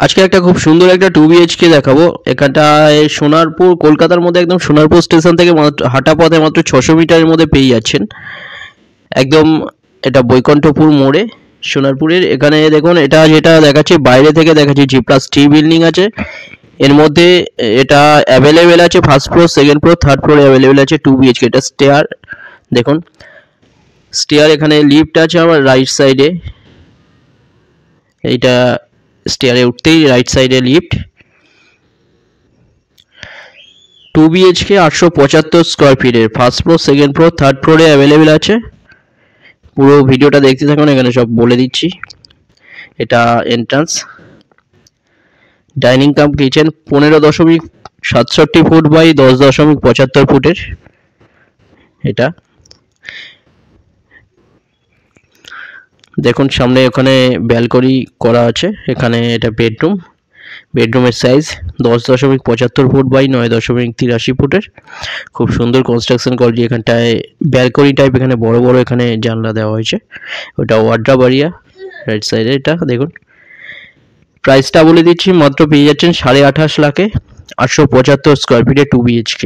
আজকে একটা খুব সুন্দর একটা 2 BHK দেখাবো। এখানটায় সোনারপুর, কলকাতার মধ্যে একদম সোনারপুর স্টেশন থেকে হাঁটা পথে মাত্র 600 মিটারের মধ্যে পেয়ে যাচ্ছেন। একদম এটা বৈকুণ্ঠপুর মোড়ে সোনারপুরের। এখানে দেখুন, এটা যেটা দেখাচ্ছে বাইরে থেকে দেখাচ্ছে G+T বিল্ডিং আছে। এর মধ্যে এটা অ্যাভেলেবেল আছে first floor, second floor, third ফ্লোরে অ্যাভেলেবেল আছে 2 BHK। এটা স্টেয়ার, দেখুন স্টেয়ার, এখানে লিফট আছে আমার রাইট সাইডে। এইটা স্টেয়ারে উঠতেই রাইট সাইডে লিফট। 2 BHK 875 স্কোয়ার ফিটের, first floor, second floor, third ফ্লোরে অ্যাভেলেবেল আছে। পুরো ভিডিওটা দেখতে থাকুন, এখানে সব বলে দিচ্ছি। এটা entrance, dining cum kitchen, 15.67 feet by 10.75 ফুটের। এটা দেখুন সামনে ওখানে ব্যালকনি করা আছে। এখানে এটা বেডরুম, বেডরুমের সাইজ 10.75 ফুট বাই 9.83 ফুটের। খুব সুন্দর কনস্ট্রাকশন কোয়ালিটি। এখানটায় ব্যালকনি টাইপ, এখানে বড় বড় এখানে জানলা দেওয়া হয়েছে। ওটা ওয়ার্ড্রপ এরিয়া রাইট সাইডে। এটা দেখুন, প্রাইসটা বলে দিচ্ছি, মাত্র পেয়ে যাচ্ছেন 28.5 লাখে 875 স্কোয়ার ফিটে 2 BHK।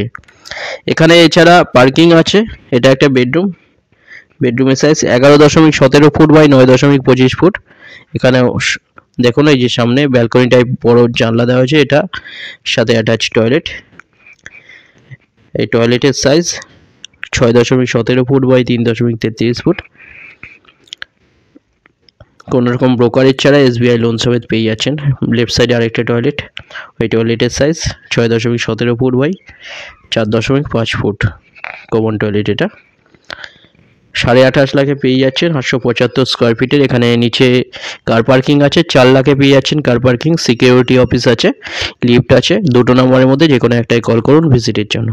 এখানে এছাড়া পার্কিং আছে। এটা একটা বেডরুম, বেডরুমের সাইজ 11.17 ফুট বাই 9.25 ফুট। এখানে দেখুন এই যে সামনে ব্যালকনি টাইপ বড় জানলা দেওয়া হয়েছে। এটা সাথে অ্যাটাচ টয়লেট। এই টয়লেটের সাইজ 6.17 ফুট বাই 3.33 ফুট। কোনো রকম ব্রোকারেজ ছাড়া SBI লোন সমেত পেয়ে যাচ্ছেন। লেফট সাইডে আরেকটা টয়লেট, ওই টয়লেটের size 6.17 feet by 4.5 feet common toilet. এটা 28.5 লাখে পেয়ে যাচ্ছেন 875 স্কোয়ার ফিটের। এখানে নিচে কার পার্কিং আছে। 4 লাখে পেয়ে যাচ্ছেন কার পার্কিং। সিকিউরিটি অফিস আছে, লিফট আছে। দুটো নম্বরের মধ্যে যে কোনো একটাই কল করুন ভিজিটের জন্য।